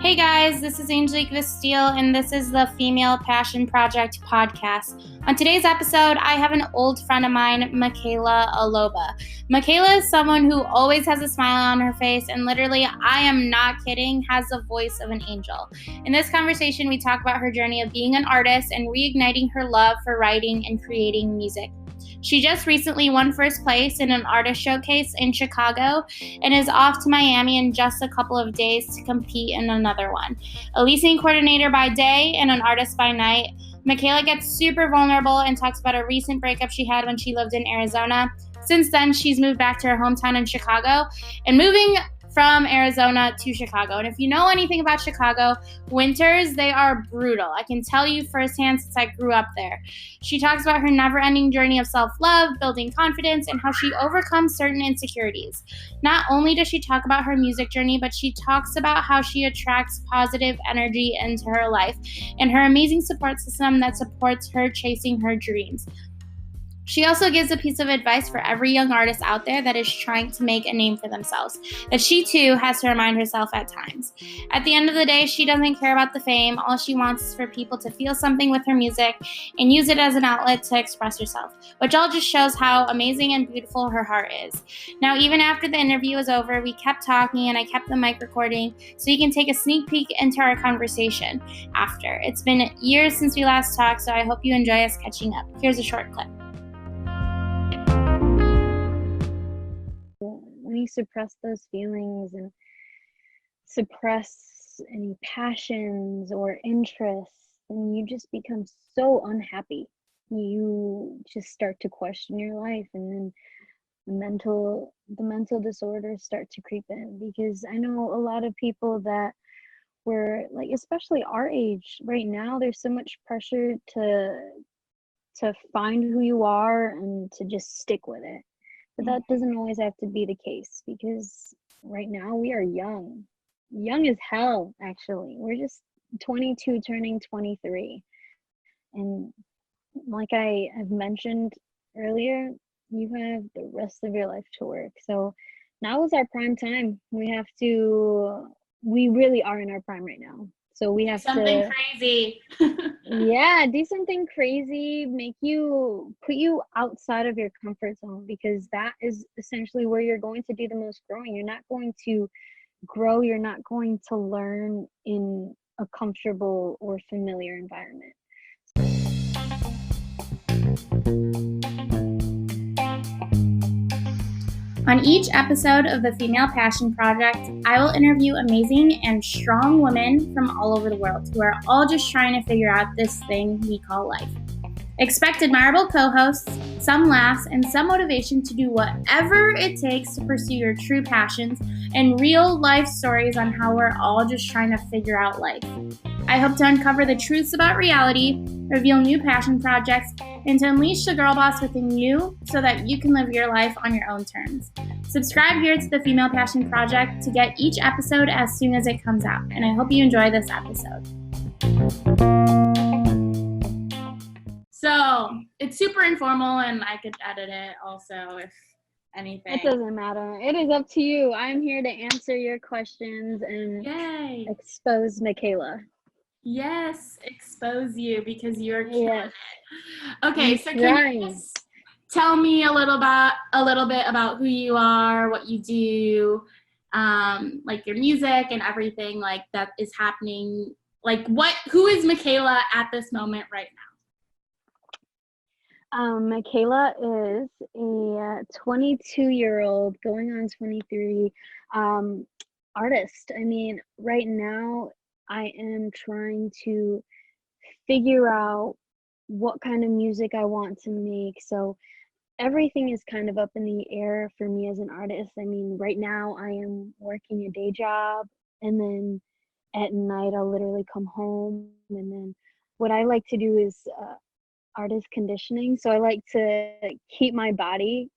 Hey guys, this is Angelique Vesteel, and this is the Female Passion Project podcast. On today's episode, I have an old friend of mine, Michaella Aloba. Michaella is someone who always has a smile on her face, and literally, I am not kidding, has the voice of an angel. In this conversation, we talk about her journey of being an artist and reigniting her love for writing and creating music. She just recently won first place in an artist showcase in Chicago and is off to Miami in just a couple of days to compete in another one. A leasing coordinator by day and an artist by night, Michaella gets super vulnerable and talks about a recent breakup she had when she lived in Arizona. Since then, she's moved back to her hometown in Chicago and moving from Arizona to Chicago. And if you know anything about Chicago, winters, they are brutal. I can tell you firsthand since I grew up there. She talks about her never-ending journey of self-love, building confidence, and how she overcomes certain insecurities. Not only does she talk about her music journey, but she talks about how she attracts positive energy into her life and her amazing support system that supports her chasing her dreams. She also gives a piece of advice for every young artist out there that is trying to make a name for themselves, that she too has to remind herself at times. At the end of the day, she doesn't care about the fame. All she wants is for people to feel something with her music and use it as an outlet to express herself, which all just shows how amazing and beautiful her heart is. Now, even after the interview was over, we kept talking and I kept the mic recording so you can take a sneak peek into our conversation after. It's been years since we last talked, so I hope you enjoy us catching up. Here's a short clip. When you suppress those feelings and suppress any passions or interests, then you just become so unhappy. You just start to question your life, and then the mental disorders start to creep in. Because I know a lot of people that were like, especially our age right now, there's so much pressure to find who you are and to just stick with it. But that doesn't always have to be the case, because right now we are young as hell. Actually, we're just 22 turning 23, and like I have mentioned earlier, you have the rest of your life to work. So now is our prime time. We really are in our prime right now, so we have Something to crazy. yeah, do something crazy, put you outside of your comfort zone, because that is essentially where you're going to do the most growing. You're not going to grow, you're not going to learn in a comfortable or familiar environment. On each episode of the Female Passion Project, I will interview amazing and strong women from all over the world who are all just trying to figure out this thing we call life. Expect admirable co-hosts, some laughs, and some motivation to do whatever it takes to pursue your true passions, and real life stories on how we're all just trying to figure out life. I hope to uncover the truths about reality, reveal new passion projects, and to unleash the girl boss within you so that you can live your life on your own terms. Subscribe here to the Female Passion Project to get each episode as soon as it comes out, and I hope you enjoy this episode. So, it's super informal, and I could edit it also if anything. It doesn't matter. It is up to you. I'm here to answer your questions and Yay! expose Michaella. Yes, expose you because you're killing Yes. it. Okay, so can you just tell me a little bit about who you are, what you do, like your music and everything like that is happening. Like who is Michaella at this moment right now? Michaella is a 22-year-old, going on 23, artist. I mean, right now I am trying to figure out what kind of music I want to make. So everything is kind of up in the air for me as an artist. I mean, right now I am working a day job, and then at night I'll literally come home, and then what I like to do is artist conditioning. So I like to keep my body,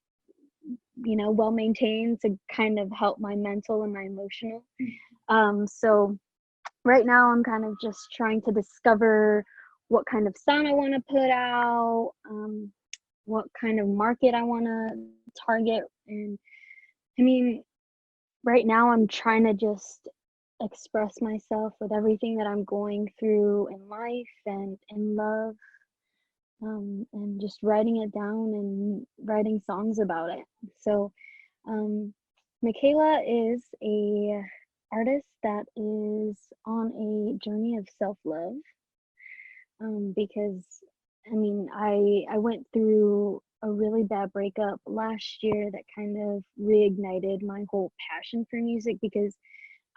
well maintained, to kind of help my mental and my emotional. So right now I'm kind of just trying to discover what kind of sound I want to put out, what kind of market I want to target. And I mean, right now I'm trying to just express myself with everything that I'm going through in life and in love, and just writing it down and writing songs about it. So, um, Michaela is a artist that is on a journey of self-love, because I mean, I went through a really bad breakup last year that kind of reignited my whole passion for music because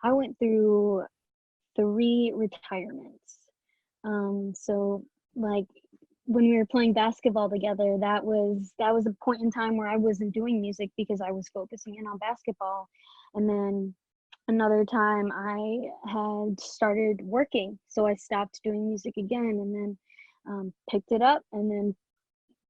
I went through 3 retirements. So like when we were playing basketball together, that was a point in time where I wasn't doing music because I was focusing in on basketball. And then another time I had started working, so I stopped doing music again, and then picked it up and then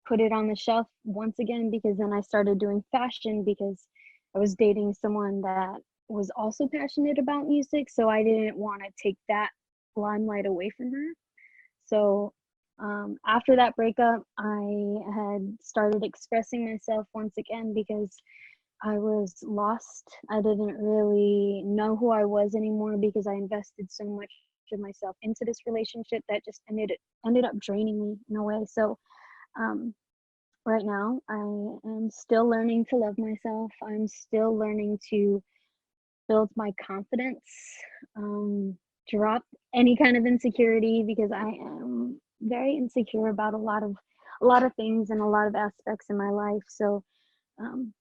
put it on the shelf once again because then I started doing fashion because I was dating someone that was also passionate about music, so I didn't want to take that limelight away from her. So after that breakup, I had started expressing myself once again because I was lost. I didn't really know who I was anymore because I invested so much of myself into this relationship that just ended up draining me in a way. So um, right now, I am still learning to love myself. I'm still learning to build my confidence, drop any kind of insecurity because I am very insecure about a lot of things and a lot of aspects in my life. So um,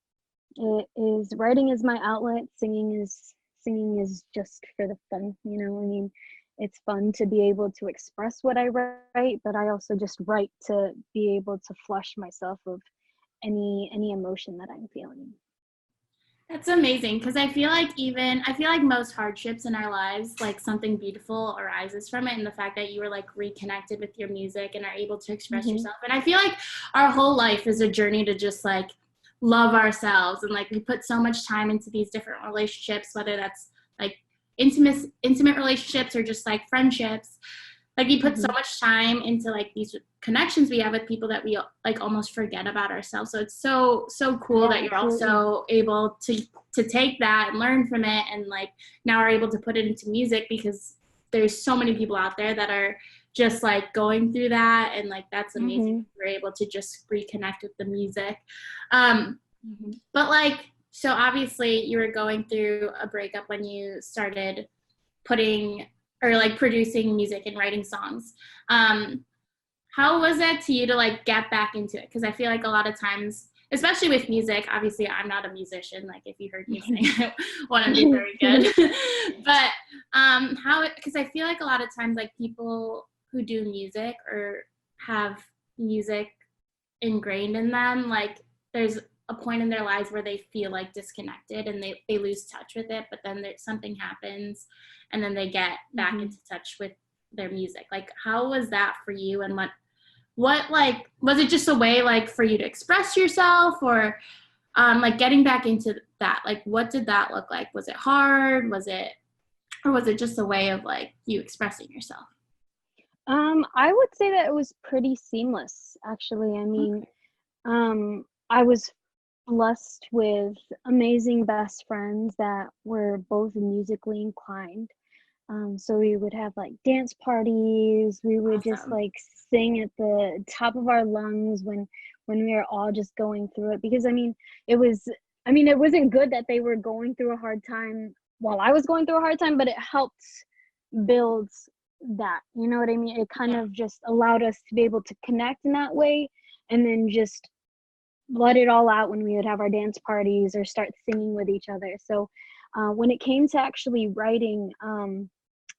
it is writing is my outlet. Singing is just for the fun, I mean, it's fun to be able to express what I write, but I also just write to be able to flush myself of any emotion that I'm feeling. That's amazing because I feel like most hardships in our lives, like something beautiful arises from it, and the fact that you were like reconnected with your music and are able to express Hmm. yourself. And I feel like our whole life is a journey to just like love ourselves, and like we put so much time into these different relationships, whether that's like intimate relationships or just like friendships. Like we put so Hmm. much time into like these connections we have with people that we like almost forget about ourselves. So it's so cool Yeah, that you're absolutely. also able to take that and learn from it, and like now are able to put it into music because there's so many people out there that are just like going through that, and like that's amazing Hmm. that you're able to just reconnect with the music. um Hmm. but like, so obviously you were going through a breakup when you started putting or like producing music and writing songs. um how was it to you to like get back into it? Because I feel like a lot of times, especially with music, obviously I'm not a musician. Like if you heard me sing, I wouldn't be very good. But how? Because I feel like a lot of times, like people who do music or have music ingrained in them, like there's a point in their lives where they feel like disconnected and they lose touch with it, but then there, something happens and then they get back Hmm. into touch with their music. Like how was that for you, and what like was it just a way like for you to express yourself, or like getting back into that, like what did that look like? Was it hard? Was it, or was it just a way of like you expressing yourself? I would say that it was pretty seamless, actually. I mean, Okay. I was blessed with amazing best friends that were both musically inclined. So we would have like dance parties. We would just Awesome. like sing at the top of our lungs when we were all just going through it. Because it was, it wasn't good that they were going through a hard time while I was going through a hard time, but it helped build that. You know what I mean? It kind Yeah. of just allowed us to be able to connect in that way, and then just let it all out when we would have our dance parties or start singing with each other. So when it came to actually writing,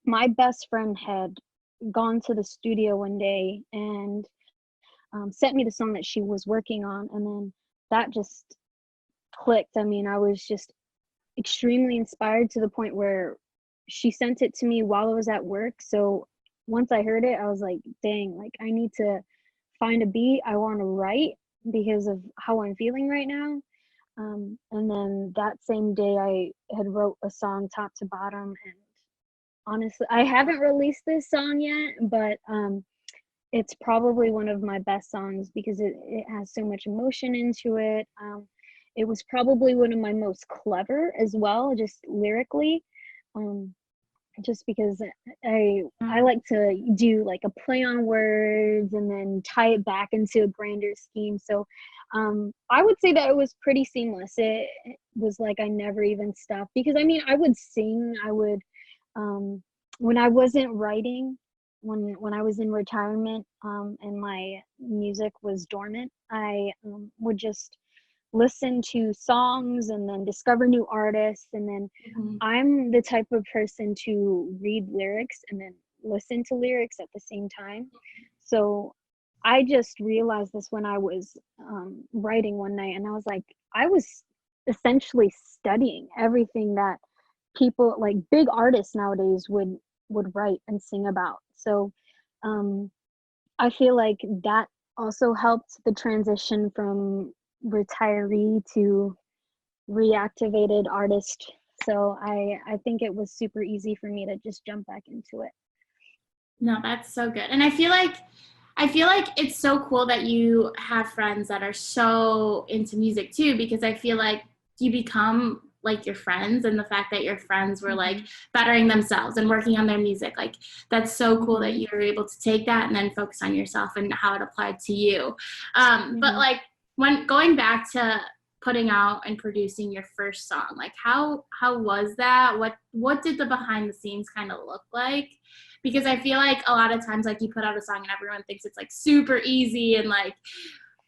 my best friend had gone to the studio one day and sent me the song that she was working on, and then that just clicked. I was just extremely inspired to the point where she sent it to me while I was at work. So once I heard it, I was like, dang, like I need to find a beat. I want to write because of how I'm feeling right now. And then that same day, I had wrote a song top to bottom. And honestly, I haven't released this song yet, but it's probably one of my best songs because it has so much emotion into it. It was probably one of my most clever as well, just lyrically. Um, just because I like to do like a play on words and then tie it back into a grander scheme. So I would say that it was pretty seamless. It was like I never even stopped, because I mean I would sing, I would when I wasn't writing, when I was in retirement, and my music was dormant, I would just listen to songs and then discover new artists, and then I'm the type of person to read lyrics and then listen to lyrics at the same time. So I just realized this when I was writing one night, and I was like, I was essentially studying everything that people like big artists nowadays would write and sing about. So um I feel like that also helped the transition from retiree to reactivated artist. So I think it was super easy for me to just jump back into it. No, that's so good. And I feel like it's so cool that you have friends that are so into music too, because I feel like you become like your friends, and the fact that your friends were like bettering themselves and working on their music, like that's so cool that you were able to take that and then focus on yourself and how it applied to you. But like when going back to putting out and producing your first song, like how was that? What did the behind the scenes kind of look like? Because I feel like a lot of times, like, you put out a song and everyone thinks it's like super easy and like,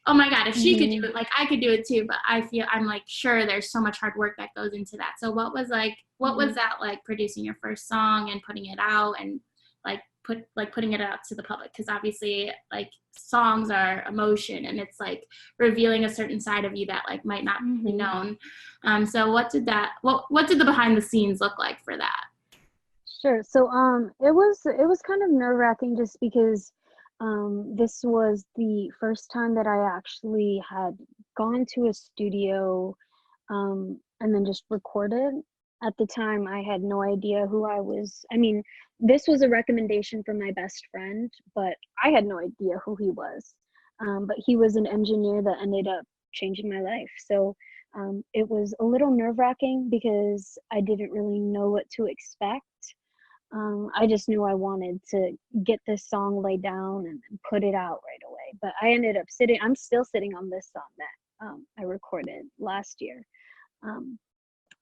oh my God, if she could do it, like I could do it too. But I'm like, sure, there's so much hard work that goes into that. So what was that like, producing your first song and putting it out and like putting it out to the public? Because obviously like songs are emotion, and it's like revealing a certain side of you that like might not be known. So what did the behind the scenes look like for that? Sure. So it was kind of nerve-wracking, just because this was the first time that I actually had gone to a studio and then just recorded. At the time, I had no idea who I was. I mean, this was a recommendation from my best friend, but I had no idea who he was. But he was an engineer that ended up changing my life. So it was a little nerve-wracking because I didn't really know what to expect. I just knew I wanted to get this song laid down and put it out right away. But I ended up I'm still sitting on this song that I recorded last year. Um,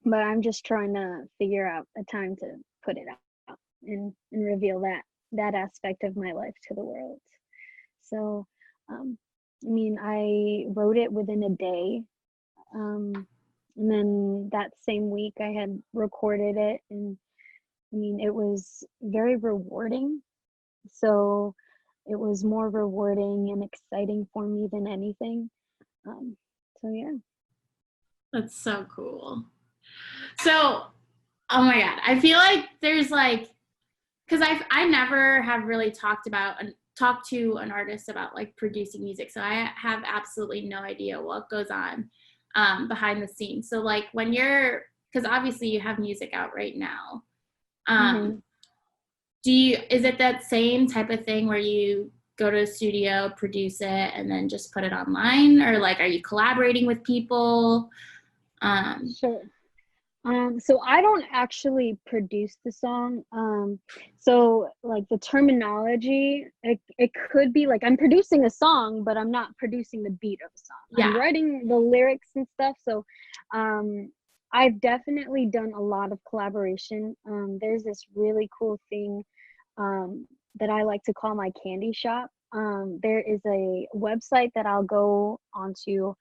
but I'm just trying to figure out a time to put it out and reveal that aspect of my life to the world. So, I mean, I wrote it within a day. And then that same week I had recorded it, and I mean, it was very rewarding. So it was more rewarding and exciting for me than anything. Um, so yeah. That's so cool. So, oh my God, I feel like there's like, because I never have really talked to an artist about like producing music, so I have absolutely no idea what goes on behind the scenes. So like because obviously you have music out right now. Is it that same type of thing where you go to a studio, produce it, and then just put it online, or like are you collaborating with people? Sure. So I don't actually produce the song. So like the terminology, it could be like I'm producing a song, but I'm not producing the beat of a song. Yeah. I'm writing the lyrics and stuff. So I've definitely done a lot of collaboration. There's this really cool thing that I like to call my candy shop. There is a website that I'll go onto.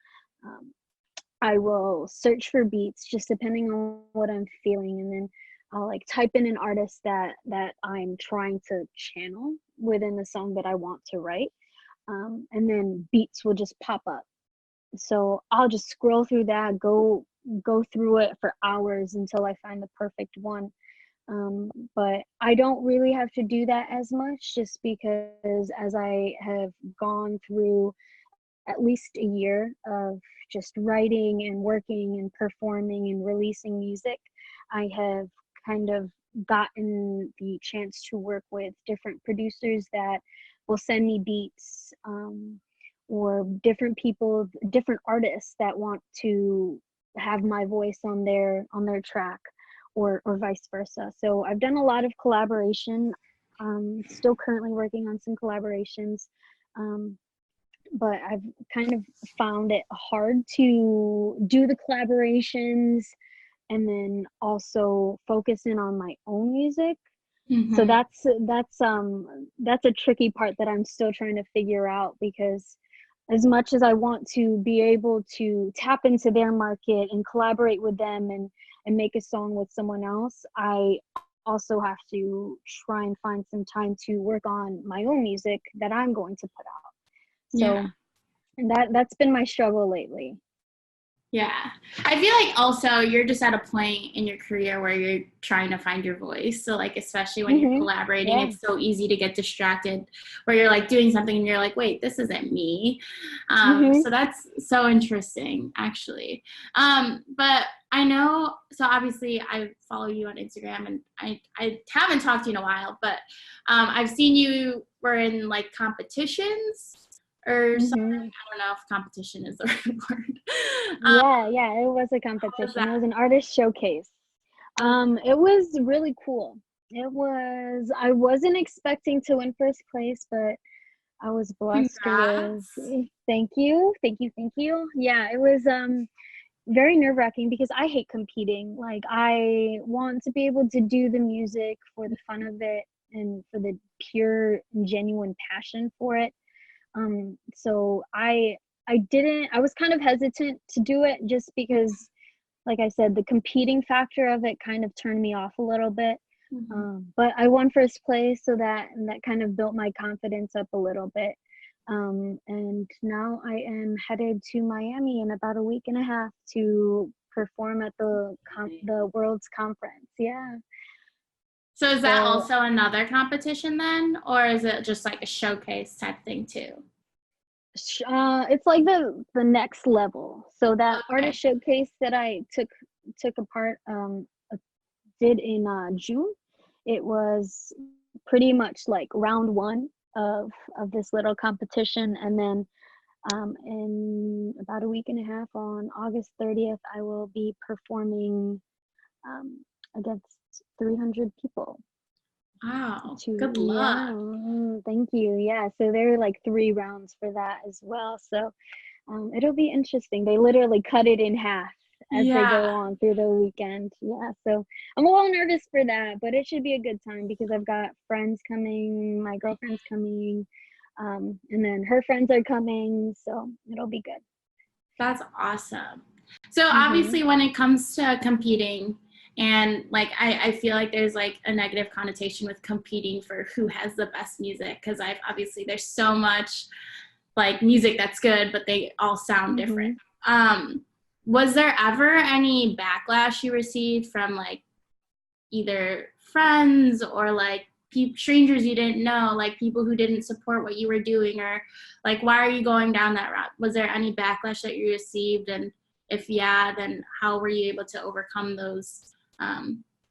I will search for beats just depending on what I'm feeling, and then I'll like type in an artist that I'm trying to channel within the song that I want to write, and then beats will just pop up. So I'll just scroll through that, go through it for hours until I find the perfect one. But I don't really have to do that as much, just because as I have gone through at least a year of just writing and working and performing and releasing music, I have kind of gotten the chance to work with different producers that will send me beats, or different people, different artists that want to have my voice on their track, or vice versa. So I've done a lot of collaboration. Still currently working on some collaborations. But I've kind of found it hard to do the collaborations and then also focus in on my own music. So that's a tricky part that I'm still trying to figure out, because as much as I want to be able to tap into their market and collaborate with them and make a song with someone else, I also have to try and find some time to work on my own music that I'm going to put out. So and that's been my struggle lately. Yeah. I feel like also you're just at a point in your career where you're trying to find your voice. So like, especially when you're collaborating, it's so easy to get distracted where you're like doing something and you're like, wait, this isn't me. So that's so interesting, actually. But I know, so obviously I follow you on Instagram, and I haven't talked to you in a while, but I've seen you were in like competitions or something. I don't know if competition is the right word. Yeah, it was a competition. It was an artist showcase. It was really cool. I wasn't expecting to win first place, but I was blessed with, thank you. Yeah, it was very nerve-wracking because I hate competing. Like, I want to be able to do the music for the fun of it and for the pure and genuine passion for it. So I was kind of hesitant to do it just because, like I said, the competing factor of it kind of turned me off a little bit. But I won first place, so that kind of built my confidence up a little bit. And now I am headed to Miami in about a week and a half to perform at the World's Conference. Yeah. So is that also another competition then, or is it just like a showcase type thing too? It's like the next level. So that artist showcase that I took a part did in June. It was pretty much like round one of this little competition, and then in about a week and a half, on August 30th, I will be performing against 300 people. Wow, good luck. Yeah, thank you. Yeah, so there are like 3 rounds for that as well. So it'll be interesting. They literally cut it in half as they go on through the weekend. Yeah, so I'm a little nervous for that, but it should be a good time because I've got friends coming, my girlfriend's coming, and then her friends are coming, so it'll be good. That's awesome. So obviously when it comes to competing, and like I feel like there's like a negative connotation with competing for who has the best music, because obviously there's so much like music that's good, but they all sound different. Was there ever any backlash you received from like either friends or like strangers you didn't know, like people who didn't support what you were doing, or like, why are you going down that route? Was there any backlash that you received? And if yeah, then how were you able to overcome those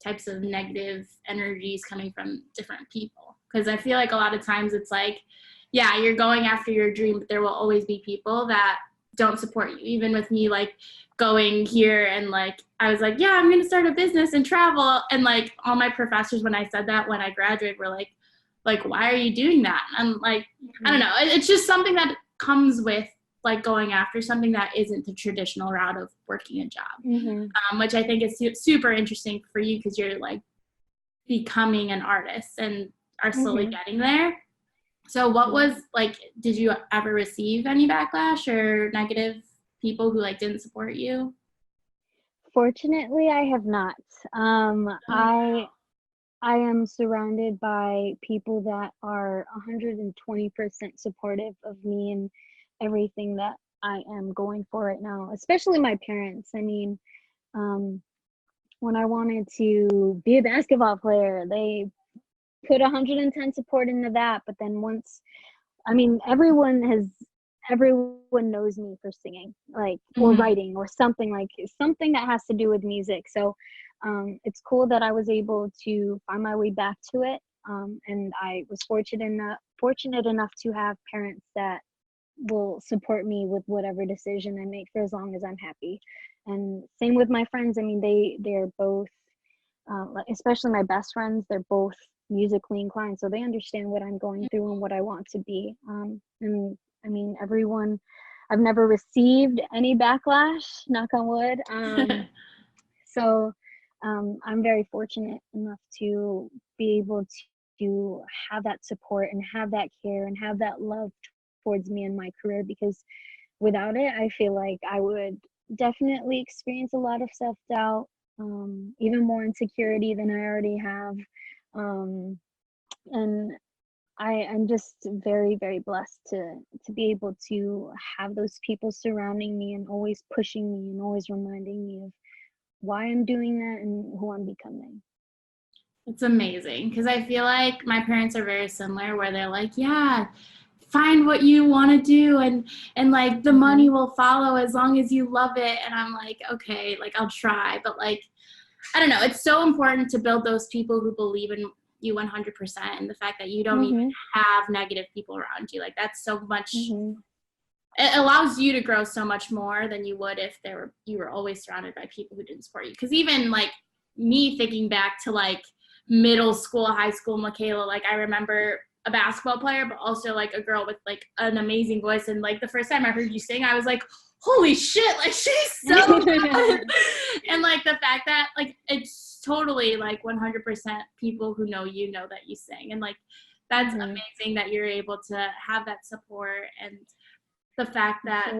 types of negative energies coming from different people? Because I feel like a lot of times it's like, yeah, you're going after your dream, but there will always be people that don't support you. Even with me, like going here and like, I was like, yeah, I'm going to start a business and travel. And like all my professors, when I said that, when I graduated, were like, why are you doing that? And like, I don't know. It's just something that comes with like going after something that isn't the traditional route of working a job, which I think is super interesting for you because you're like becoming an artist and are slowly getting there. So what was like, did you ever receive any backlash or negative people who like didn't support you? Fortunately, I have not. I am surrounded by people that are 120% supportive of me and everything that I am going for right now, especially my parents. I mean, when I wanted to be a basketball player, they put 110 support into that. But then once, I mean, everyone knows me for singing, like, or writing or something that has to do with music. So it's cool that I was able to find my way back to it. And I was fortunate enough to have parents that will support me with whatever decision I make for as long as I'm happy. And same with my friends. I mean, they're both especially my best friends, they're both musically inclined, so they understand what I'm going through and what I want to be. And I mean, I've never received any backlash, knock on wood. So I'm very fortunate enough to be able to have that support and have that care and have that love towards me in my career, because without it, I feel like I would definitely experience a lot of self-doubt, even more insecurity than I already have. Um, and I'm just very, very blessed to be able to have those people surrounding me and always pushing me and always reminding me of why I'm doing that and who I'm becoming. It's amazing, because I feel like my parents are very similar, where they're like, yeah, find what you want to do, and like the money will follow as long as you love it. And I'm like, okay, like I'll try, but like, I don't know, it's so important to build those people who believe in you 100%, and the fact that you don't even have negative people around you, like that's so much, it allows you to grow so much more than you would if you were always surrounded by people who didn't support you. Because even like me thinking back to like middle school, high school Michaella, like I remember a basketball player, but also like a girl with like an amazing voice. And like the first time I heard you sing, I was like, holy shit, like she's so good. And like the fact that like it's totally like 100% people who know that you sing. And like that's amazing that you're able to have that support, and the fact that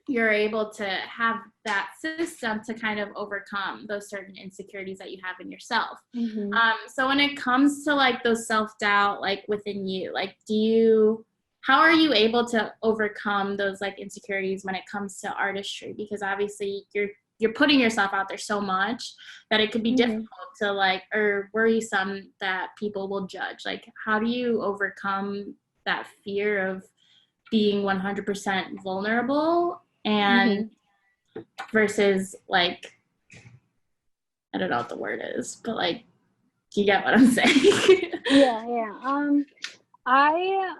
you're able to have that system to kind of overcome those certain insecurities that you have in yourself. So when it comes to like those self-doubt, like within you, like how are you able to overcome those like insecurities when it comes to artistry? Because obviously you're putting yourself out there so much that it could be difficult to like, or worrisome that people will judge. Like, how do you overcome that fear of being 100% vulnerable and versus like, I don't know what the word is, but like, do you get what I'm saying? Yeah. I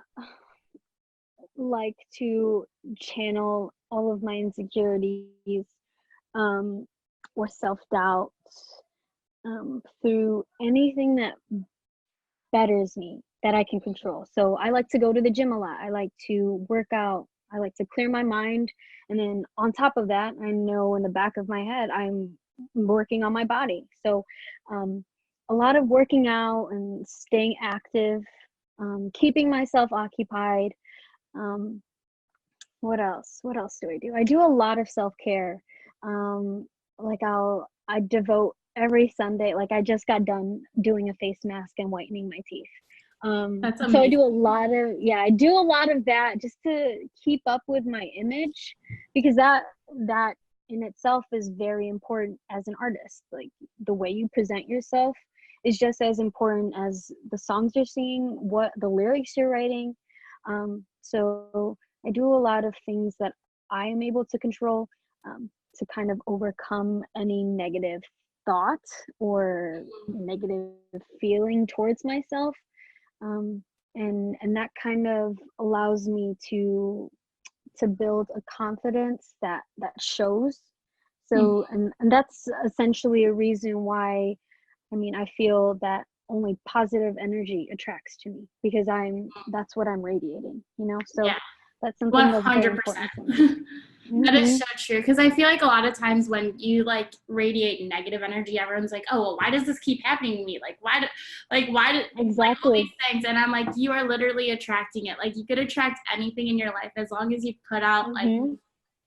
like to channel all of my insecurities or self-doubt through anything that betters me, that I can control. So I like to go to the gym a lot. I like to work out. I like to clear my mind. And then on top of that, I know in the back of my head, I'm working on my body. So a lot of working out and staying active, keeping myself occupied. What else? What else do I do? I do a lot of self-care. Like I devote every Sunday, like I just got done doing a face mask and whitening my teeth. That's amazing. So I do a lot of that just to keep up with my image, because that in itself is very important as an artist. Like the way you present yourself is just as important as the songs you're singing, what the lyrics you're writing. So I do a lot of things that I am able to control to kind of overcome any negative thought or negative feeling towards myself. And that kind of allows me to build a confidence that shows. So and that's essentially a reason why, I mean, I feel that only positive energy attracts to me, because that's what I'm radiating, so that's something that's very important to me. That is so true, because I feel like a lot of times when you like radiate negative energy, everyone's like, oh, well, why does this keep happening to me? Why do Exactly. like, all these things? And I'm like, you are literally attracting it. Like you could attract anything in your life as long as you put out like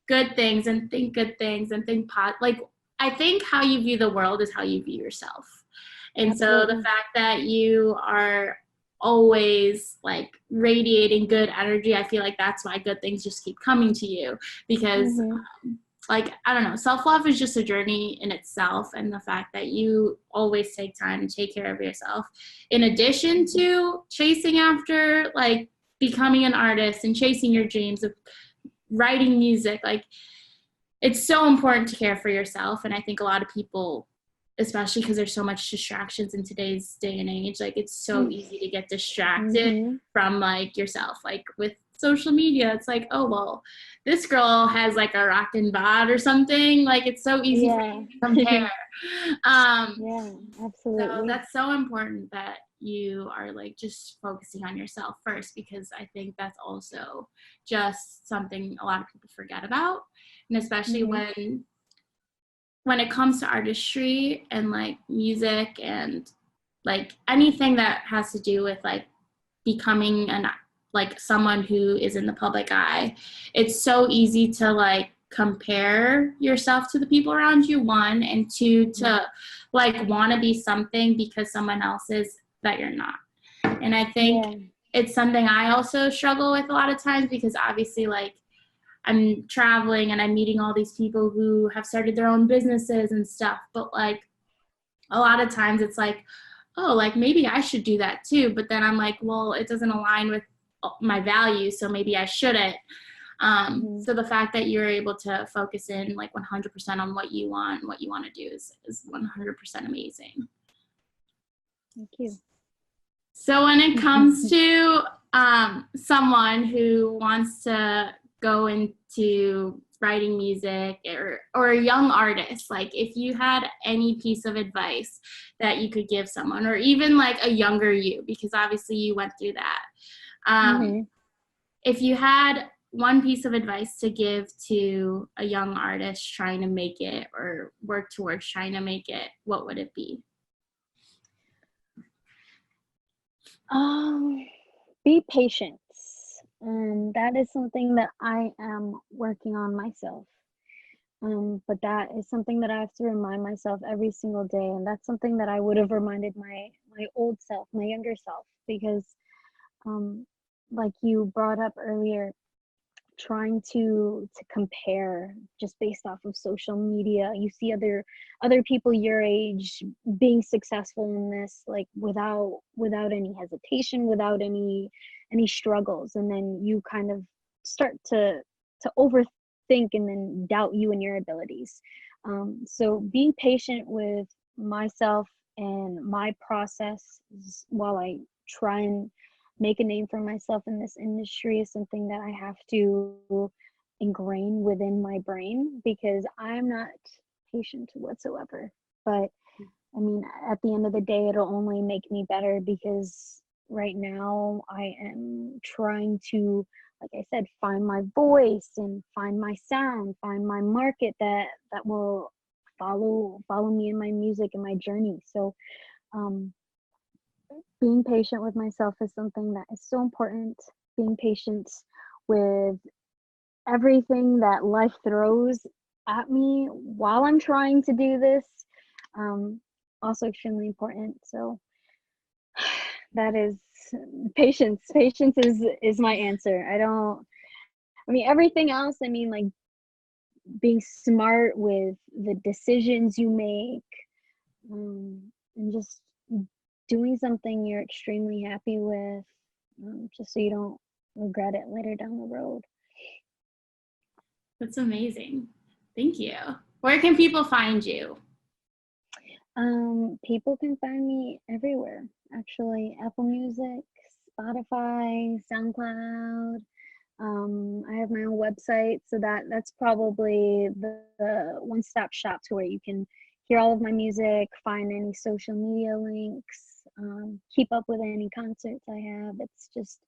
good things and think good things and think like I think how you view the world is how you view yourself. And Absolutely. so the fact that you are always like radiating good energy, I feel like that's why good things just keep coming to you, because like, I don't know, self-love is just a journey in itself. And the fact that you always take time to take care of yourself, in addition to chasing after like becoming an artist and chasing your dreams of writing music, like it's so important to care for yourself. And I think a lot of people, especially because there's so much distractions in today's day and age, like it's so easy to get distracted from like yourself, like with social media. It's like, oh, well, this girl has like a rockin' bod or something. Like, it's so easy for you to compare. Yeah, So absolutely. that's so important that you are like just focusing on yourself first, because I think that's also just something a lot of people forget about. And especially Mm-hmm. when it comes to artistry and like music and like anything that has to do with like becoming an like someone who is in the public eye, it's so easy to like compare yourself to the people around you, one, and two, to like want to be something because someone else is that you're not. And I think Yeah. it's something I also struggle with a lot of times, because obviously like I'm traveling and I'm meeting all these people who have started their own businesses and stuff, but like a lot of times it's like, oh, like maybe I should do that too. But then I'm like, well, it doesn't align with my values, so maybe I shouldn't. Mm-hmm. So the fact that you're able to focus in like 100% on what you want and what you want to do is 100% amazing. Thank you. So when it comes to someone who wants to go into writing music, or a young artist, like if you had any piece of advice that you could give someone, or even like a younger you, because obviously you went through that. Mm-hmm. If you had one piece of advice to give to a young artist trying to make it or work towards trying to make it, what would it be? Be patient. That is something that I am working on myself. But that is something that I have to remind myself every single day, and that's something that I would have reminded my old self, my younger self, because um, like you brought up earlier, trying to compare just based off of social media, you see other people your age being successful in this, like without any hesitation, without any struggles, and then you kind of start to overthink and then doubt you and your abilities. So being patient with myself and my process while I try and make a name for myself in this industry is something that I have to ingrain within my brain, because I'm not patient whatsoever. But I mean, at the end of the day, it'll only make me better, because right now I am trying to, like I said, find my voice and find my sound, find my market that will follow me in my music and my journey. So um being patient with myself is something that is so important. Being patient with everything that life throws at me while I'm trying to do this, um, also extremely important. So that is patience. Patience is my answer. I mean, everything else, I mean, like being smart with the decisions you make, and just doing something you're extremely happy with, just so you don't regret it later down the road. That's amazing. Thank you. Where can people find you? People can find me everywhere, actually. Apple Music, Spotify, SoundCloud. I have my own website, so that's probably the one-stop shop to where you can hear all of my music, find any social media links, keep up with any concerts I have. It's just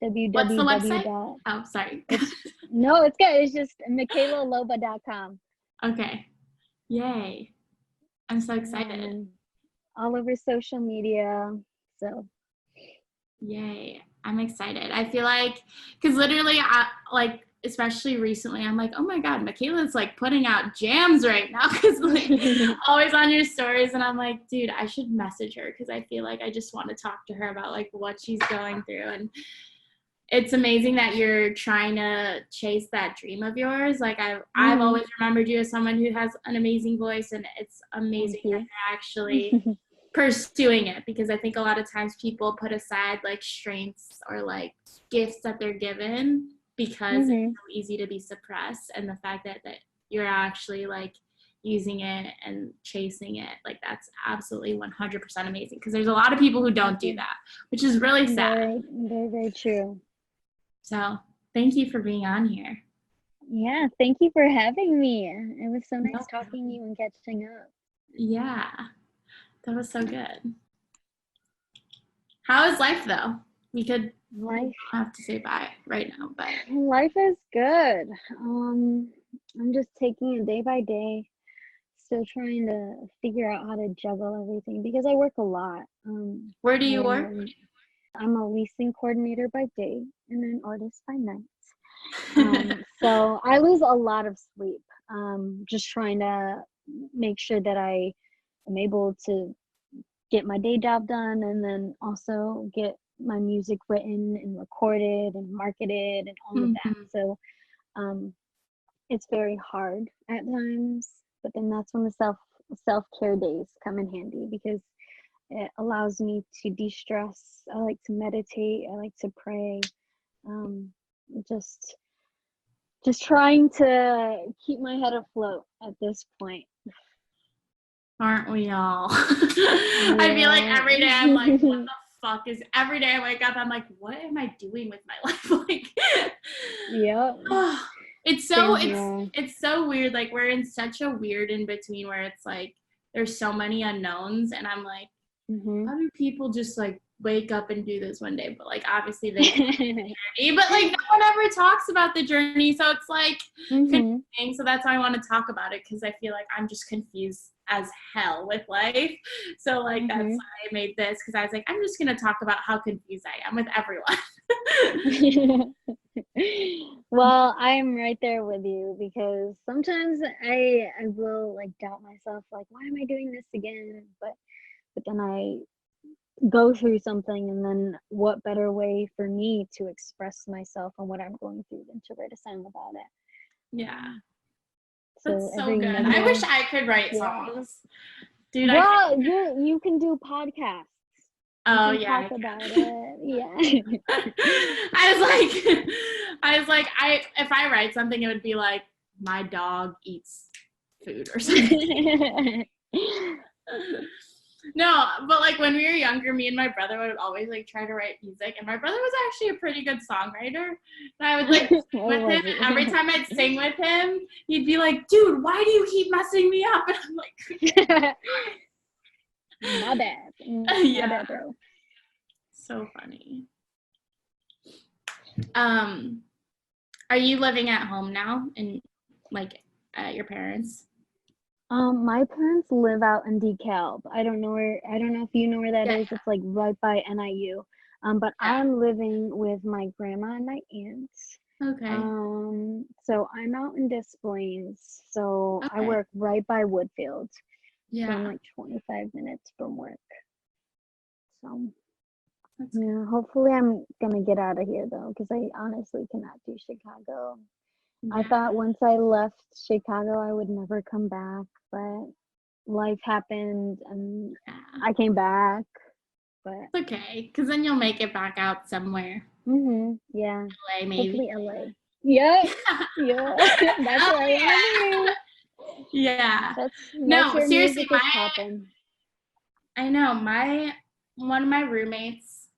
What's the www website? dot Oh, sorry. it's no, it's good. It's just michaellaloba.com. Okay. Yay. I'm so Yeah, and excited. then all over social media. So Yay. I'm excited. I feel like, because literally, I like, especially recently, I'm like, oh my God, Michaella's like putting out jams right now, because like always on your stories. And I'm like, dude, I should message her, because I feel like I just want to talk to her about like what she's going through. And it's amazing that you're trying to chase that dream of yours. Like I've mhm, always remembered you as someone who has an amazing voice, and it's thank amazing that you. you're actually pursuing it, because I think a lot of times people put aside like strengths or like gifts that they're given because it's Mhm, so easy to be suppressed, and the fact that you're actually like using it and chasing it, like that's absolutely 100% amazing, because there's a lot of people who thank don't do you. that, which is really sad. Very, very, very true. So Thank you for being on here. Yeah, thank you for having me. It was so nice No talking to you and catching up. Yeah, that was so good. How is life though? We could Life have to say bye right now, but life is good. I'm just taking it day by day, still trying to figure out how to juggle everything because I work a lot. where do you work? I'm a leasing coordinator by day and an artist by night. So I lose a lot of sleep. Just trying to make sure that I am able to get my day job done and then also get my music written and recorded and marketed and all of that. So it's very hard at times, but then that's when the self-care days come in handy because it allows me to de-stress. I like to meditate, I like to pray. Um, just trying to keep my head afloat at this point. Aren't we all? I feel like every day I'm like, what the fuck is, every day I wake up, I'm like, what am I doing with my life? Like, Yep. It's so weird. Like, we're in such a weird in between where it's like, there's so many unknowns, and I'm like, how do people just like wake up and do this one day? But like, obviously they journey, but like no one ever talks about the journey, so it's like confusing. So that's why I want to talk about it, because I feel like I'm just confused as hell with life. So like that's why I made this, because I was like, I'm just gonna talk about how confused I am with everyone. Well, I'm right there with you because sometimes I will like doubt myself, like, why am I doing this again? But then I go through something, and then what better way for me to express myself and what I'm going through than to write a song about it. Yeah. So that's so good. I wish I could write songs. Dude, well, you can do podcasts. Oh you can yeah. talk about it. Yeah. I was like, if I write something, it would be like, my dog eats food or something. No, but like when we were younger, me and my brother would always like try to write music, and my brother was actually a pretty good songwriter. And I would like sing with him, and every time I'd sing with him, he'd be like, "Dude, why do you keep messing me up?" And I'm like, "My bad, yeah, my bad, bro." So funny. Are you living at home now, and like at your parents'? My parents live out in DeKalb. I don't know if you know where that is. It's like right by NIU. But I'm living with my grandma and my aunts. Okay. So I'm out in Des Plaines. So I work right by Woodfield. Yeah. So I'm like 25 minutes from work. So yeah, hopefully I'm gonna get out of here though, because I honestly cannot do Chicago. I thought once I left Chicago, I would never come back, but life happened and I came back. But it's okay, because then you'll make it back out somewhere. Yeah. LA, maybe. Hopefully LA. Yep. Yeah. That's where I want to be. Yeah. That's no, where seriously, music is popping. I know one of my roommates,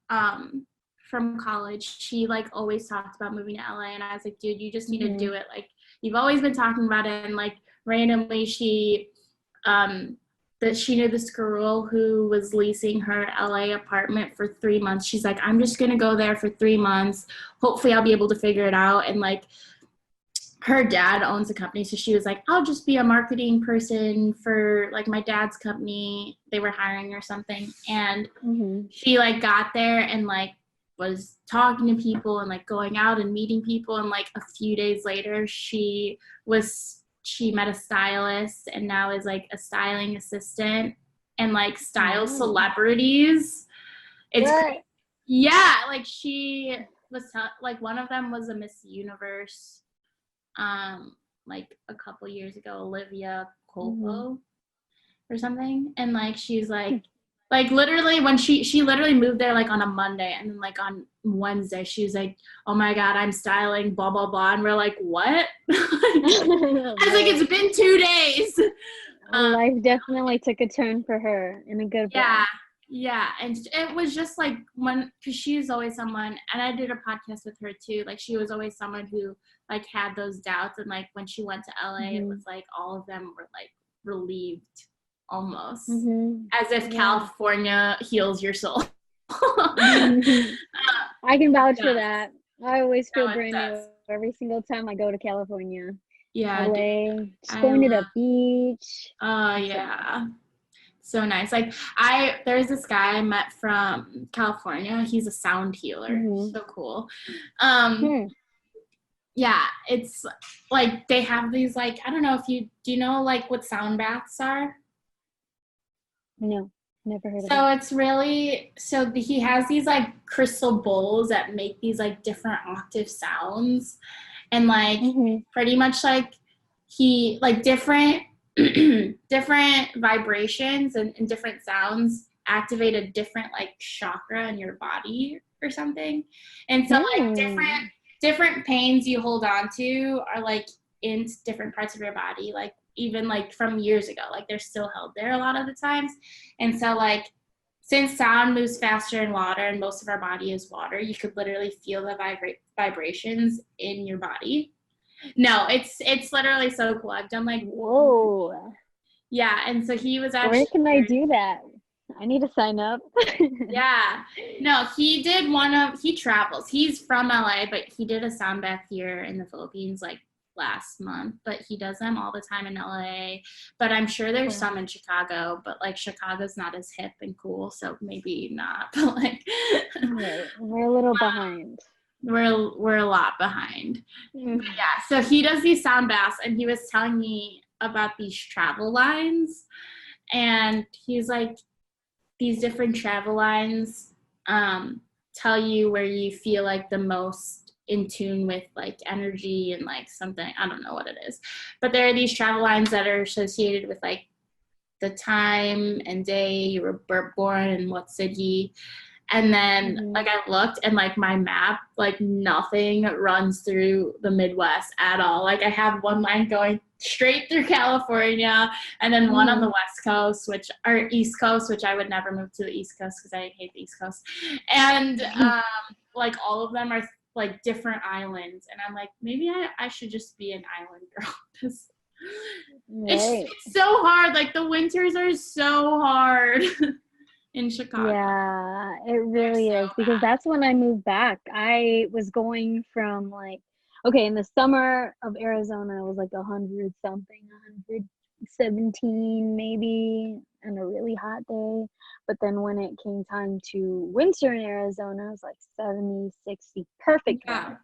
from college, she like always talked about moving to LA, and I was like, dude, you just need to do it. Like, you've always been talking about it. And like randomly she knew this girl who was leasing her LA apartment for 3 months. She's like, I'm just gonna go there for 3 months, hopefully I'll be able to figure it out. And like, her dad owns a company, so she was like, I'll just be a marketing person for like my dad's company. They were hiring or something. And she like got there and like was talking to people and like going out and meeting people, and like a few days later she met a stylist and now is like a styling assistant and like styles celebrities. It's yeah, like she was like, one of them was a Miss Universe like a couple years ago, Olivia Colpo or something. And like she's like literally when she literally moved there like on a Monday, and then like on Wednesday she was like, oh my god, I'm styling blah blah blah, and we're like, what? I was like, it's been 2 days. Life definitely took a turn for her in a good way. Yeah, and it was just like because she's always someone, and I did a podcast with her too. Like she was always someone who like had those doubts, and like when she went to LA, it was like all of them were like relieved, almost as if California heals your soul. I can vouch for that. I always feel No, it brand new does. every single time I go to California. Yeah, LA, dude. just going to the beach. Oh, yeah. So nice. Like there's this guy I met from California. He's a sound healer. So cool. Yeah, it's like they have these like, I don't know if do you know like what sound baths are? No, never heard of So it. it's really, he has these like crystal bowls that make these like different octave sounds, and like pretty much like he like different different vibrations and different sounds activate a different like chakra in your body or something. And so like different pains you hold on to are like in different parts of your body, like even like from years ago, like they're still held there a lot of the times. And so like since sound moves faster in water and most of our body is water, you could literally feel the vibrations in your body. No, it's literally so cool. I've done like, whoa. Yeah, and so he was actually. Where can I do that? I need to sign up. Yeah. No, he travels. He's from LA, but he did a sound bath here in the Philippines like last month, but he does them all the time in LA. But I'm sure there's some in Chicago, but like Chicago's not as hip and cool, so maybe not. But like right. We're a little behind. We're a lot behind. Yeah, so he does these sound baths, and he was telling me about these travel lines, and he's like, these different travel lines tell you where you feel like the most in tune with like energy and like something, I don't know what it is, but there are these travel lines that are associated with like the time and day you were born and what city. And then like I looked, and like my map, like nothing runs through the Midwest at all. Like I have one line going straight through California, and then one on the West Coast, or East Coast, which I would never move to the East Coast because I hate the East Coast. And like all of them are like different islands, and I'm like, maybe I should just be an island girl. It's so hard. Like the winters are so hard. In Chicago. Yeah, it really is, because that's when I moved back. I was going from like, okay, in the summer of Arizona, it was like 100 something, 117 maybe, and a really hot day. But then when it came time to winter in Arizona, it was like 70, 60, perfect weather.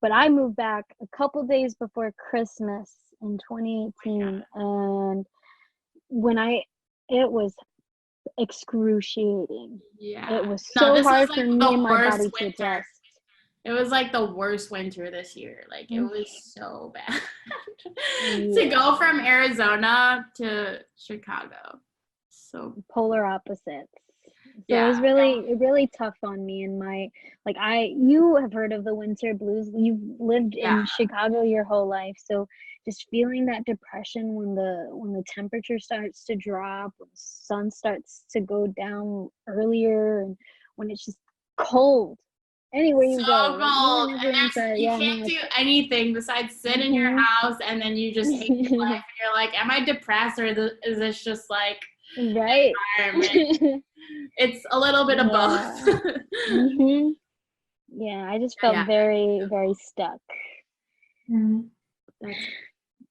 But I moved back a couple days before Christmas in 2018, and it was excruciating. Yeah. It was so hard for me and my body to adjust. It was like the worst winter this year. Like it was so bad. To go from Arizona to Chicago. So polar opposites. So it was really tough on me and you have heard of the winter blues. You've lived in Chicago your whole life. So just feeling that depression when the temperature starts to drop, when the sun starts to go down earlier, and when it's just cold. Anywhere you go. Cold. And you can't do anything besides sit in your house, and then you just hate your life, and you're like, am I depressed, or is this just like right environment? It's a little bit of both. Yeah, I just felt very, very stuck.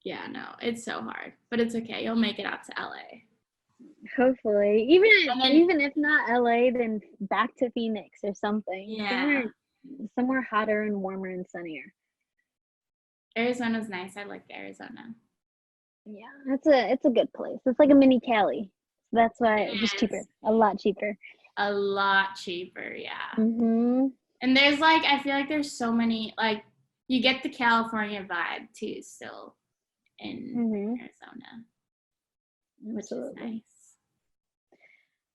Yeah, no, it's so hard, but it's okay. You'll make it out to LA. Hopefully, even if not LA, then back to Phoenix or something. Yeah, somewhere hotter and warmer and sunnier. Arizona's nice. I like Arizona. Yeah, it's a good place. It's like a mini Cali. That's why it's just cheaper, a lot cheaper. A lot cheaper, yeah. And there's like, I feel like there's so many, like, you get the California vibe too still in Arizona, which is nice.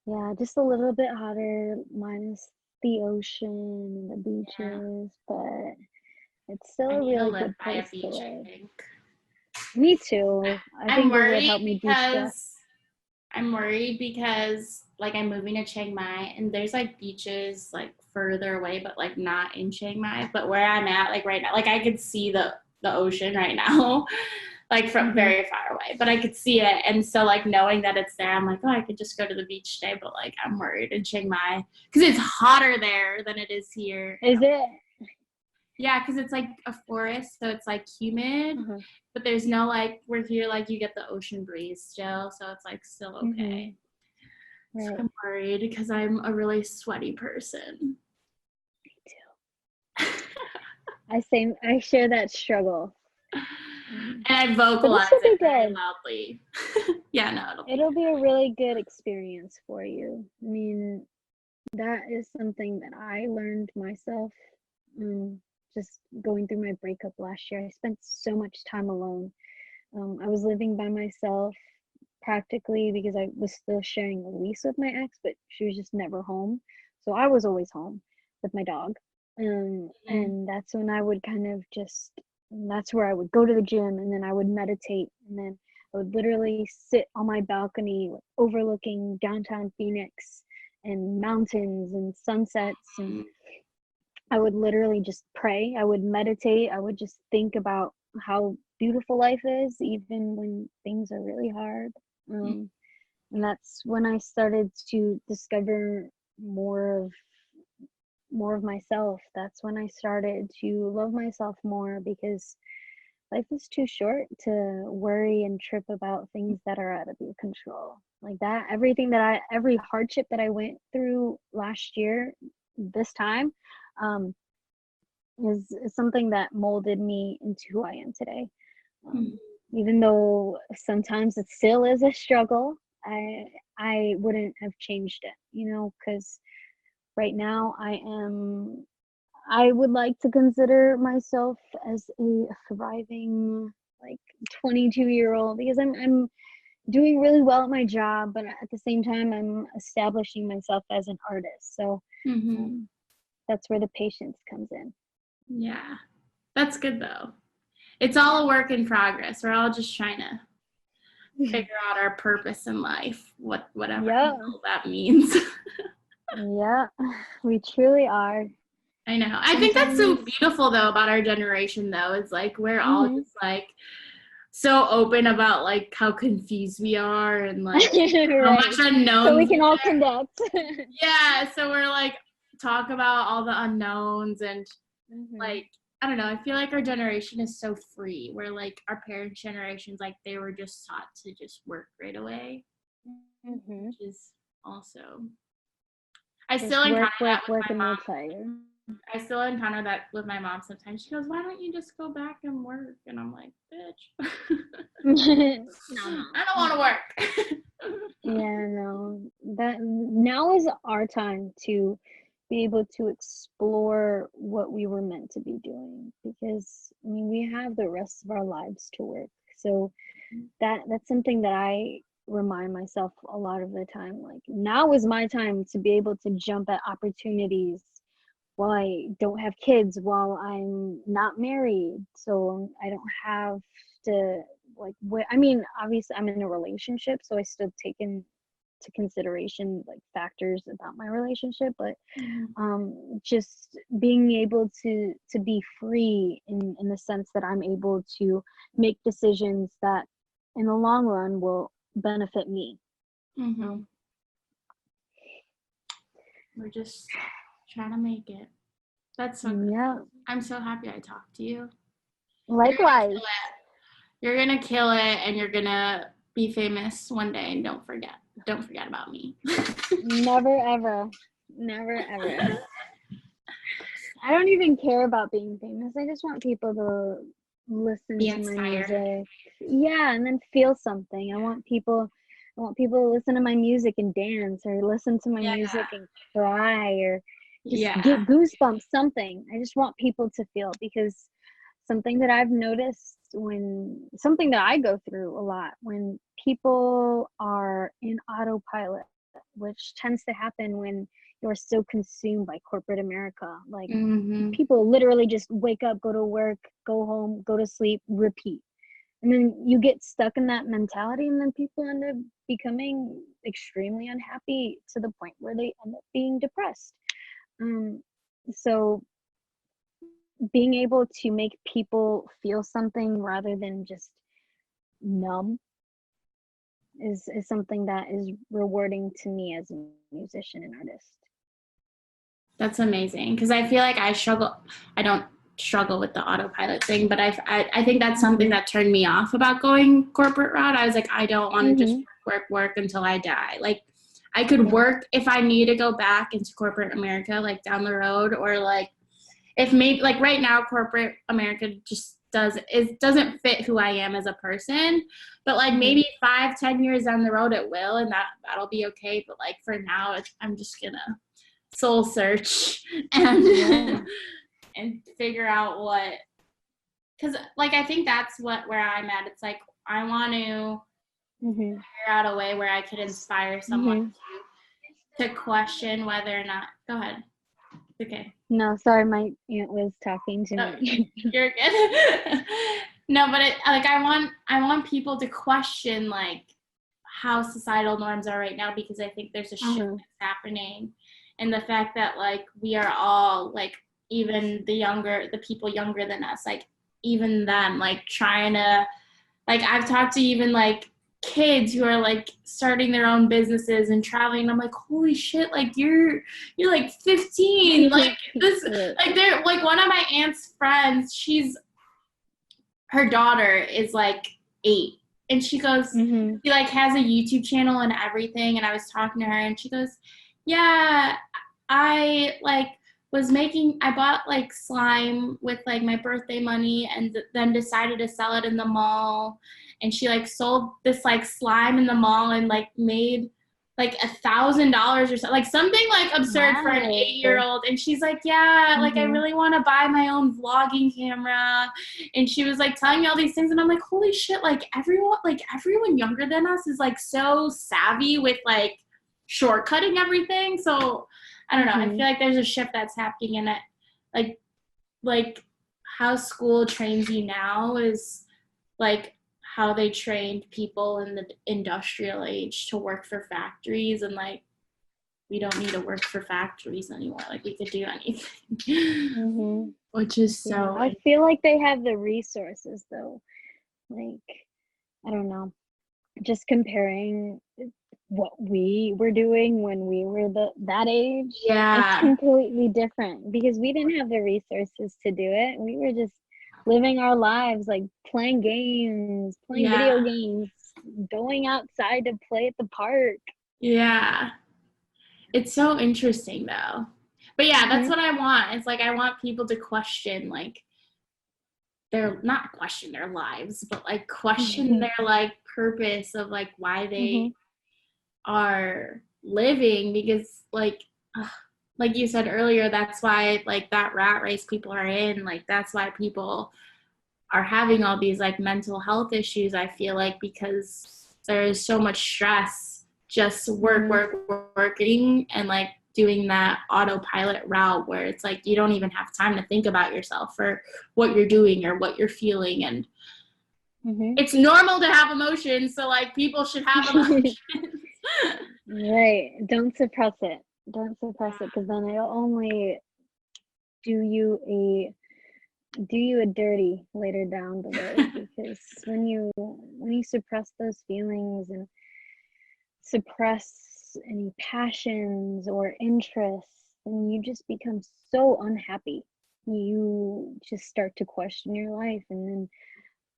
Yeah, just a little bit hotter, minus the ocean and the beaches, but it's still a really good place to live. Me too. I think it would help me de-stress. I'm worried because like I'm moving to Chiang Mai and there's like beaches like further away, but like not in Chiang Mai. But where I'm at, like right now, like I could see the ocean right now, like from very far away, but I could see it. And so like knowing that it's there, I'm like, oh, I could just go to the beach today. But like I'm worried in Chiang Mai because it's hotter there than it is here. Is it? Yeah, because it's like a forest, so it's like humid, but there's no like we're here like you get the ocean breeze still, so it's like still okay. Right. So I'm worried because I'm a really sweaty person. Me too. I share that struggle. And I vocalize it very loudly. Yeah, no, it'll be a really good experience for you. I mean, that is something that I learned myself. Just going through my breakup last year, I spent so much time alone. I was living by myself practically because I was still sharing a lease with my ex, but she was just never home. So I was always home with my dog. And that's when I would that's where I would go to the gym, and then I would meditate, and then I would literally sit on my balcony overlooking downtown Phoenix and mountains and sunsets, and I would literally just pray. I would meditate. I would just think about how beautiful life is, even when things are really hard. And that's when I started to discover more of myself. That's when I started to love myself more, because life is too short to worry and trip about things that are out of your control. Like that, every hardship that I went through last year, this time, is something that molded me into who I am today. Even though sometimes it still is a struggle, I wouldn't have changed it, because right now I would like to consider myself as a thriving, like, 22-year-old, because I'm doing really well at my job, but at the same time I'm establishing myself as an artist. So that's where the patience comes in. Yeah, that's good though. It's all a work in progress. We're all just trying to figure out our purpose in life, whatever that means. Yeah, we truly are. I know. I think that's so beautiful though about our generation though, is like we're all just like so open about like how confused we are and like how much unknown. So we can all connect. Yeah, so we're like talk about all the unknowns and like I don't know, I feel like our generation is so free, where like our parents' generations, like they were just taught to just work right away, which is also I still encounter that with my mom. I still encounter that with my mom sometimes. She goes, "Why don't you just go back and work?" And I'm like, "Bitch, No, I don't want to work." Yeah, no. That now is our time to be able to explore what we were meant to be doing, because I mean we have the rest of our lives to work. So that's something that I remind myself a lot of the time. Like, now is my time to be able to jump at opportunities while I don't have kids, while I'm not married, so I don't have to, like, I mean, obviously I'm in a relationship, so I still take into consideration like factors about my relationship, but just being able to be free in the sense that I'm able to make decisions that in the long run will benefit me. We're just trying to make it. That's so good. Yeah. I'm so happy I talked to you. Likewise. You're gonna kill it, and you're gonna be famous one day, and don't forget about me. Never ever. I don't even care about being famous. I just want people to listen to my music. Yeah, and then feel something. I want people to listen to my music and dance, or listen to my music and cry, or just get goosebumps, something. I just want people to feel, because something that I've noticed, something that I go through a lot, when people are in autopilot, which tends to happen when you're so consumed by corporate America. Like, people literally just wake up, go to work, go home, go to sleep, repeat. And then you get stuck in that mentality, and then people end up becoming extremely unhappy to the point where they end up being depressed. Um, so being able to make people feel something rather than just numb is something that is rewarding to me as a musician and artist. That's amazing, because I feel like I don't struggle with the autopilot thing, but I think that's something that turned me off about going corporate route. I was like, I don't want to just work until I die. Like, I could work if I need to go back into corporate America, like down the road, or like if maybe like right now corporate America just doesn't fit who I am as a person. But like maybe 5-10 years down the road it will, and that'll be okay. But like for now, I'm just gonna soul search and and figure out what, because like I think that's where I'm at. It's like I want to figure out a way where I could inspire someone to question whether or not. Go ahead. Okay. No, sorry, my aunt was talking to me. You're good. No, but I want people to question like how societal norms are right now, because I think there's a shift that's happening, and the fact that like we are all like, even the people younger than us, like even them, like trying to, like I've talked to even like kids who are like starting their own businesses and traveling, and I'm like, holy shit, like you're like 15, like this, like they're like, one of my aunt's friends, her daughter is like 8, and she goes, she like has a YouTube channel and everything, and I was talking to her and she goes, yeah, I like I bought like slime with like my birthday money, and then decided to sell it in the mall. And she like sold this like slime in the mall and like made like $1,000 or something, like something like absurd for an 8-year-old. And she's like, yeah, like I really want to buy my own vlogging camera. And she was like telling me all these things, and I'm like, holy shit, like everyone younger than us is like so savvy with like shortcutting everything. So I don't know. I feel like there's a shift that's happening in it. Like how school trains you now is like how they trained people in the industrial age to work for factories, and like we don't need to work for factories anymore. Like we could do anything. Which is so. I feel like they have the resources though. Like, I don't know. Just comparing what we were doing when we were that age, it's completely different, because we didn't have the resources to do it. We were just living our lives, like playing games, playing video games, going outside to play at the park. Yeah, it's so interesting though. But yeah, that's what I want. It's like I want people to question, like not question their lives, but like question their like purpose of like why they are living, because like you said earlier, that's why like that rat race people are in, like that's why people are having all these like mental health issues, I feel like, because there is so much stress just working and like doing that autopilot route where it's like you don't even have time to think about yourself or what you're doing or what you're feeling. And it's normal to have emotions, so like people should have emotions. Right. Don't suppress it, because then it'll only do you a dirty later down the road. Because when you suppress those feelings and suppress any passions or interests, then you just become so unhappy. You just start to question your life, and then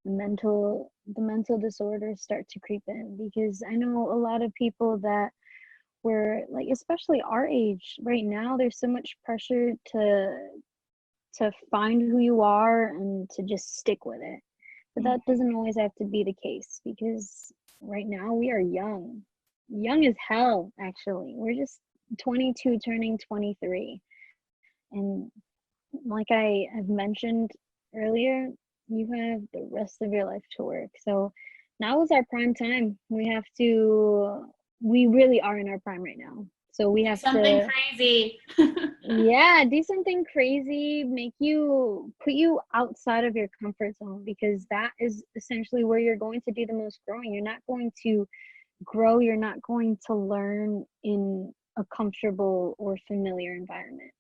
the mental disorders start to creep in. Because I know a lot of people that were like, especially our age right now, there's so much pressure to find who you are and to just stick with it. But that doesn't always have to be the case, because right now we are young as hell. Actually, we're just 22 turning 23, and like I have mentioned earlier, you have the rest of your life to work. So now is our prime time. We really are in our prime right now So we have something to crazy. yeah, do something crazy, put you outside of your comfort zone, because that is essentially where you're going to do the most growing. You're not going to grow, you're not going to learn in a comfortable or familiar environment.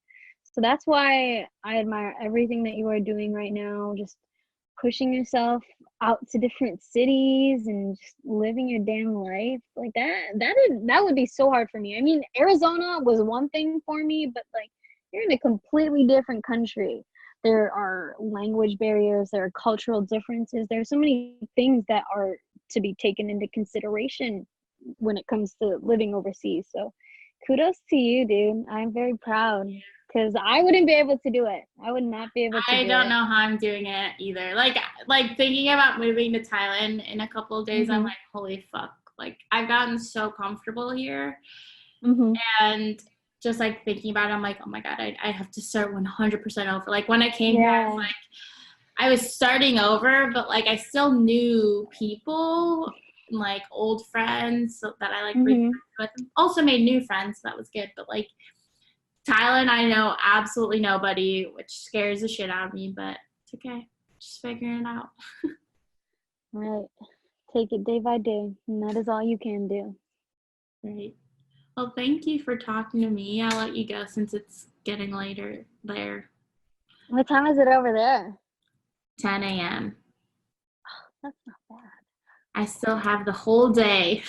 So that's why I admire everything that you are doing right now, just pushing yourself out to different cities and just living your damn life. Like that would be so hard for me. I mean, Arizona was one thing for me, but like you're in a completely different country. There are language barriers, there are cultural differences, there are so many things that are to be taken into consideration when it comes to living overseas. So kudos to you, dude. I'm very proud, because I wouldn't be able to do it. I would not be able to do it. I don't know how I'm doing it either. Like thinking about moving to Thailand in a couple of days, I'm like, holy fuck. Like I've gotten so comfortable here. And just like thinking about it, I'm like, oh my God, I have to start 100% over. Like when I came here, I was like, I was starting over, but like I still knew people, like old friends that I like with. Also made new friends, so that was good. But like Thailand, I know absolutely nobody, which scares the shit out of me, but it's okay. Just figuring it out. Right. Take it day by day, and that is all you can do. Right. Well, thank you for talking to me. I'll let you go since it's getting later there. What time is it over there? 10 a.m. Oh, that's not bad. I still have the whole day.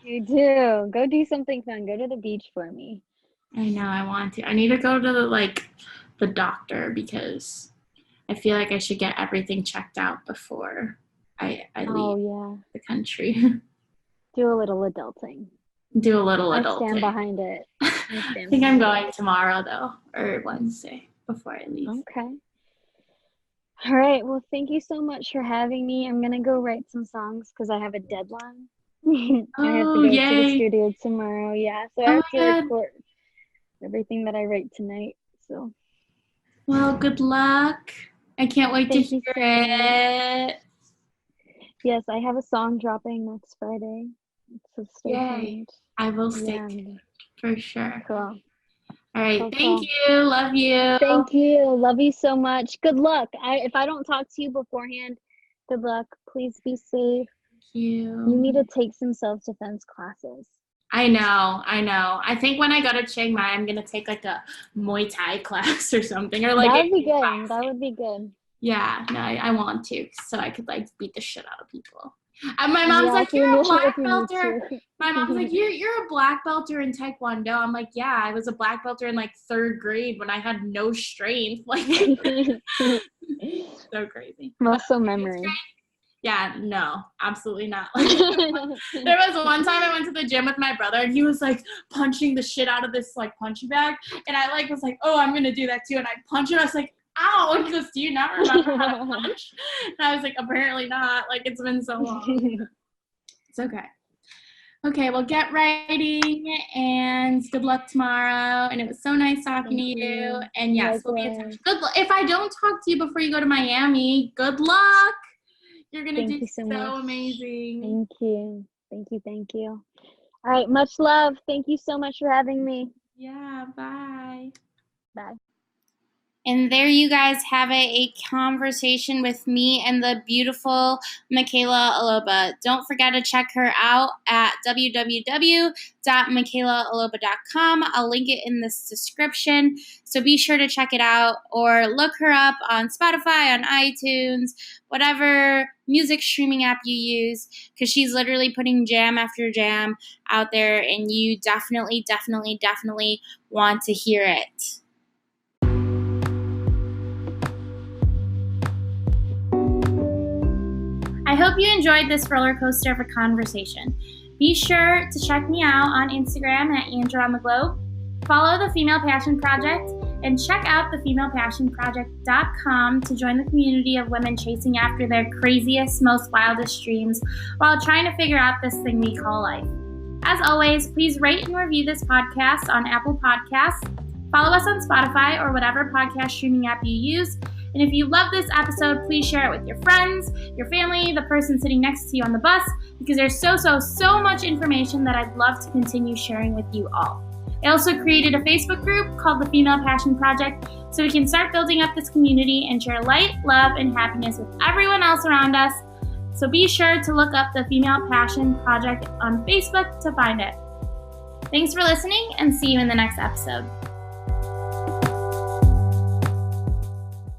You do. Go do something fun. Go to the beach for me. I know, I want to. I need to go to the doctor because I feel like I should get everything checked out before I leave the country. Do a little adulting. Do a little adulting. I stand behind it. I think I'm going tomorrow though, or Wednesday before I leave. Okay. All right. Well, thank you so much for having me. I'm gonna go write some songs because I have a deadline. I have to go to the studio tomorrow. Yeah, so I have to record everything that I write tonight. So. Well, good luck. I can't wait to hear it. Yes, I have a song dropping next Friday. So stay tuned. I will stay tuned for sure. Cool. All right. Thank you. Love you. Thank you. Love you so much. Good luck. If I don't talk to you beforehand, good luck. Please be safe. Thank you. You need to take some self-defense classes. I know. I think when I go to Chiang Mai, I'm going to take like a Muay Thai class or something. Or like that would be good. That would be good. Yeah, no, I want to so I could like beat the shit out of people. And my mom's like, you're a black belter. My mom's like, you're a black belter in Taekwondo. I'm like, yeah, I was a black belter in like 3rd grade when I had no strength. Like, so crazy. Muscle memory. Yeah, no, absolutely not. There was one time I went to the gym with my brother and he was like punching the shit out of this like punching bag. And I like was like, oh, I'm going to do that too. And I punched him. I was like, ow. And he goes, do you not remember how to punch? And I was like, apparently not. Like, it's been so long. It's okay. Okay, well, get writing and good luck tomorrow. And it was so nice talking to you. And yes, we'll be in touch. If I don't talk to you before you go to Miami, good luck. You're going to do so amazing. Thank you. Thank you. All right, much love. Thank you so much for having me. Yeah, bye. Bye. And there you guys have it, a conversation with me and the beautiful Michaella Aloba. Don't forget to check her out at www.michaellaaloba.com. I'll link it in this description, so be sure to check it out or look her up on Spotify, on iTunes, whatever music streaming app you use, because she's literally putting jam after jam out there, and you definitely want to hear it. I hope you enjoyed this roller coaster of a conversation. Be sure to check me out on Instagram at Andrew on the Globe. Follow the Female Passion Project and check out thefemalepassionproject.com to join the community of women chasing after their craziest, most wildest dreams while trying to figure out this thing we call life. As always, please rate and review this podcast on Apple Podcasts. Follow us on Spotify or whatever podcast streaming app you use. And if you love this episode, please share it with your friends, your family, the person sitting next to you on the bus, because there's so much information that I'd love to continue sharing with you all. I also created a Facebook group called the Female Passion Project so we can start building up this community and share light, love, and happiness with everyone else around us. So be sure to look up the Female Passion Project on Facebook to find it. Thanks for listening, and see you in the next episode.